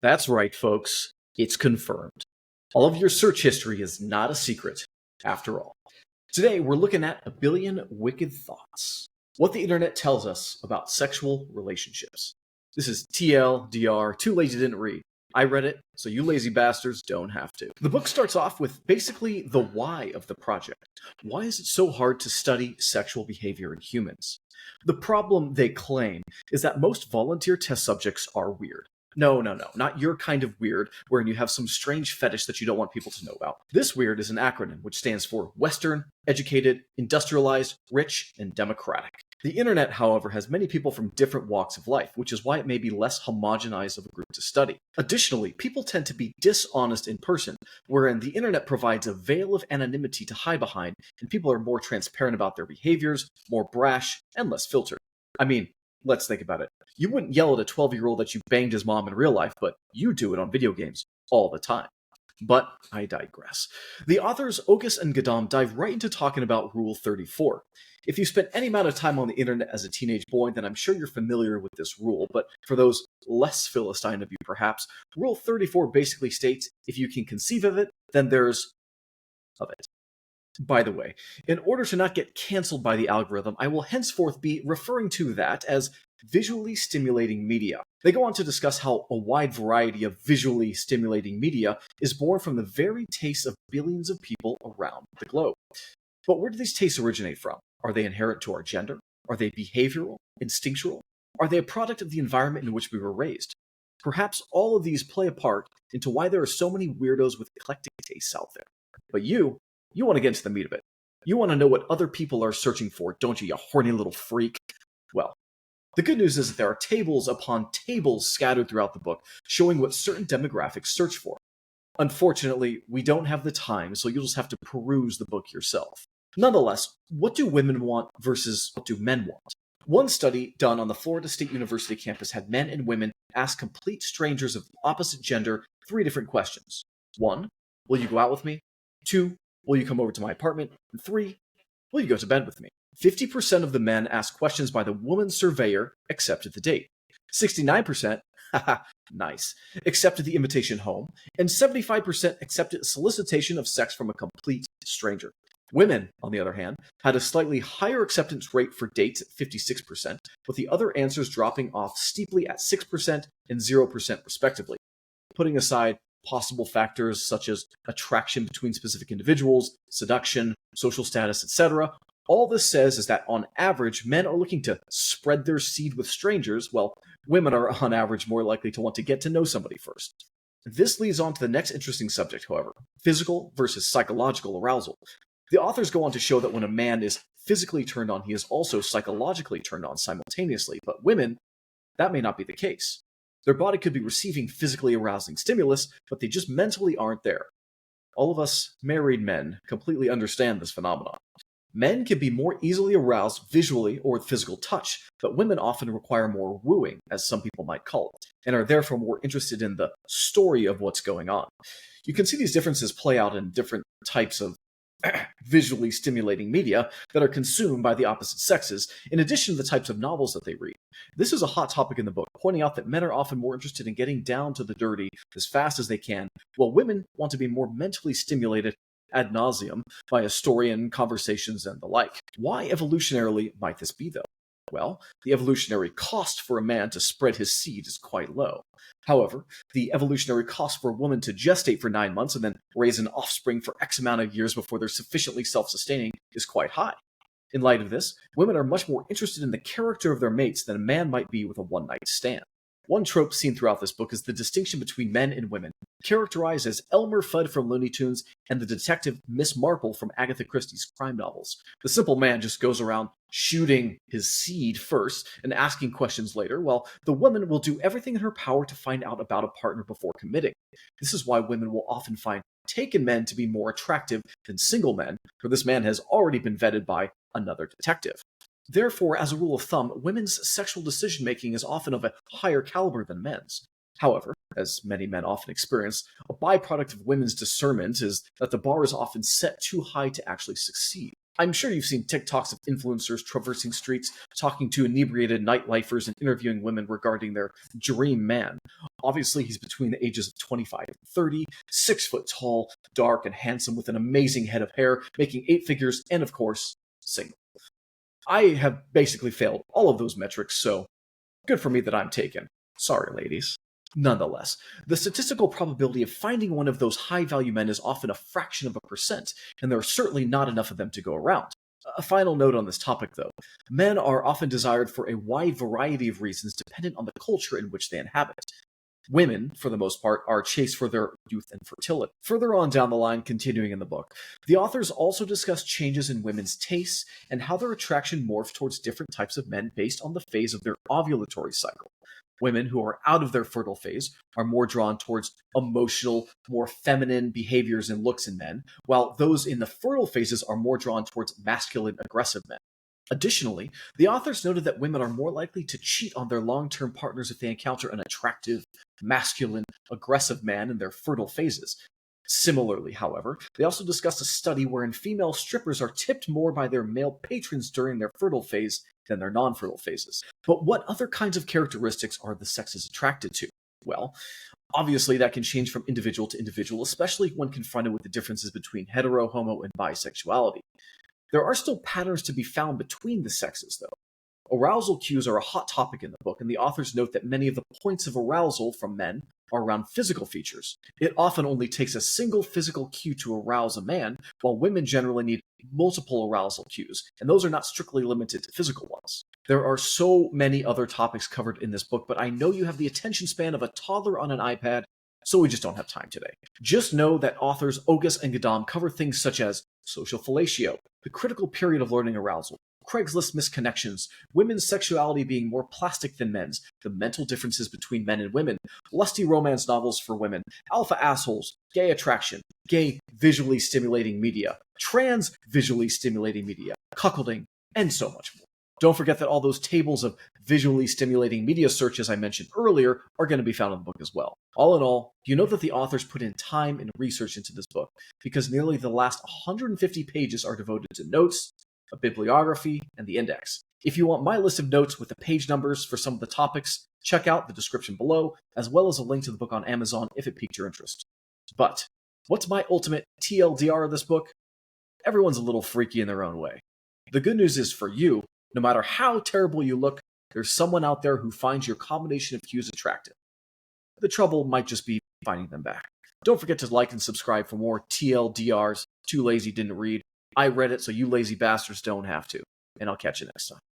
That's right, folks. It's confirmed. All of your search history is not a secret, after all. Today, we're looking at a billion wicked thoughts. What the internet tells us about sexual relationships. This is TLDR, too lazy didn't read. I read it, so you lazy bastards don't have to. The book starts off with basically the why of the project. Why is it so hard to study sexual behavior in humans? The problem, they claim, is that most volunteer test subjects are weird. No, not your kind of weird, wherein you have some strange fetish that you don't want people to know about. This weird is an acronym which stands for Western, Educated, Industrialized, Rich, and Democratic. The internet, however, has many people from different walks of life, which is why it may be less homogenized of a group to study. Additionally, people tend to be dishonest in person, wherein the internet provides a veil of anonymity to hide behind, and people are more transparent about their behaviors, more brash, and less filtered. I mean, let's think about it. You wouldn't yell at a 12-year-old that you banged his mom in real life, but you do it on video games all the time. But I digress. The authors Okus and Gadam dive right into talking about Rule 34. If you spent any amount of time on the internet as a teenage boy, then I'm sure you're familiar with this rule, but for those less Philistine of you perhaps, Rule 34 basically states, if you can conceive of it, then there's of it. By the way, in order to not get cancelled by the algorithm, I will henceforth be referring to that as visually stimulating media. They go on to discuss how a wide variety of visually stimulating media is born from the very tastes of billions of people around the globe. But where do these tastes originate from? Are they inherent to our gender? Are they behavioral, instinctual? Are they a product of the environment in which we were raised? Perhaps all of these play a part into why there are so many weirdos with eclectic tastes out there. But you want to get into the meat of it. You want to know what other people are searching for, don't you horny little freak? Well, the good news is that there are tables upon tables scattered throughout the book showing what certain demographics search for. Unfortunately, we don't have the time, so you'll just have to peruse the book yourself. Nonetheless, what do women want versus what do men want? One study done on the Florida State University campus had men and women ask complete strangers of the opposite gender 3 different questions. 1, will you go out with me? 2, will you come over to my apartment? And 3, will you go to bed with me? 50% of the men asked questions by the woman surveyor accepted the date. 69%, haha, nice, accepted the invitation home, and 75% accepted solicitation of sex from a complete stranger. Women, on the other hand, had a slightly higher acceptance rate for dates at 56%, with the other answers dropping off steeply at 6% and 0% respectively. Putting aside possible factors such as attraction between specific individuals, seduction, social status, etc., all this says is that on average, men are looking to spread their seed with strangers, while women are on average more likely to want to get to know somebody first. This leads on to the next interesting subject, however, physical versus psychological arousal. The authors go on to show that when a man is physically turned on, he is also psychologically turned on simultaneously, but women, that may not be the case. Their body could be receiving physically arousing stimulus, but they just mentally aren't there. All of us married men completely understand this phenomenon. Men can be more easily aroused visually or with physical touch, but women often require more wooing, as some people might call it, and are therefore more interested in the story of what's going on. You can see these differences play out in different types of visually stimulating media that are consumed by the opposite sexes, in addition to the types of novels that they read. This is a hot topic in the book, pointing out that men are often more interested in getting down to the dirty as fast as they can, while women want to be more mentally stimulated ad nauseum by a story and conversations and the like. Why evolutionarily might this be, though? Well, the evolutionary cost for a man to spread his seed is quite low. However, the evolutionary cost for a woman to gestate for 9 months and then raise an offspring for X amount of years before they're sufficiently self-sustaining is quite high. In light of this, women are much more interested in the character of their mates than a man might be with a one-night stand. One trope seen throughout this book is the distinction between men and women, characterized as Elmer Fudd from Looney Tunes and the detective Miss Marple from Agatha Christie's crime novels. The simple man just goes around shooting his seed first and asking questions later, while the woman will do everything in her power to find out about a partner before committing. This is why women will often find taken men to be more attractive than single men, for this man has already been vetted by another detective. Therefore, as a rule of thumb, women's sexual decision-making is often of a higher caliber than men's. However, as many men often experience, a byproduct of women's discernment is that the bar is often set too high to actually succeed. I'm sure you've seen TikToks of influencers traversing streets, talking to inebriated nightlifers and interviewing women regarding their dream man. Obviously, he's between the ages of 25 and 30, 6 foot tall, dark and handsome with an amazing head of hair, making 8 figures, and of course, single. I have basically failed all of those metrics, so good for me that I'm taken. Sorry, ladies. Nonetheless, the statistical probability of finding one of those high value men is often a fraction of a percent, and there are certainly not enough of them to go around. A final note on this topic, though. Men are often desired for a wide variety of reasons dependent on the culture in which they inhabit. Women, for the most part, are chased for their youth and fertility. Further on down the line, continuing in the book, the authors also discuss changes in women's tastes and how their attraction morphs towards different types of men based on the phase of their ovulatory cycle. Women who are out of their fertile phase are more drawn towards emotional, more feminine behaviors and looks in men, while those in the fertile phases are more drawn towards masculine, aggressive men. Additionally, the authors noted that women are more likely to cheat on their long-term partners if they encounter an attractive, masculine, aggressive man in their fertile phases. Similarly, however, they also discussed a study wherein female strippers are tipped more by their male patrons during their fertile phase than their non-fertile phases. But what other kinds of characteristics are the sexes attracted to? Well, obviously that can change from individual to individual, especially when confronted with the differences between hetero, homo, and bisexuality. There are still patterns to be found between the sexes, though. Arousal cues are a hot topic in the book, and the authors note that many of the points of arousal from men are around physical features. It often only takes a single physical cue to arouse a man, while women generally need multiple arousal cues, and those are not strictly limited to physical ones. There are so many other topics covered in this book, but I know you have the attention span of a toddler on an iPad, so we just don't have time today. Just know that authors Ogus and Gadam cover things such as social fellatio, the critical period of learning arousal, Craigslist misconnections, women's sexuality being more plastic than men's, the mental differences between men and women, lusty romance novels for women, alpha assholes, gay attraction, gay visually stimulating media, trans visually stimulating media, cuckolding, and so much more. Don't forget that all those tables of visually stimulating media searches I mentioned earlier are going to be found in the book as well. All in all, you know that the authors put in time and research into this book because nearly the last 150 pages are devoted to notes, a bibliography, and the index. If you want my list of notes with the page numbers for some of the topics, check out the description below, as well as a link to the book on Amazon if it piqued your interest. But what's my ultimate TLDR of this book? Everyone's a little freaky in their own way. The good news is for you, no matter how terrible you look, there's someone out there who finds your combination of cues attractive. The trouble might just be finding them back. Don't forget to like and subscribe for more TLDRs. Too lazy didn't read. I read it, so you lazy bastards don't have to. And I'll catch you next time.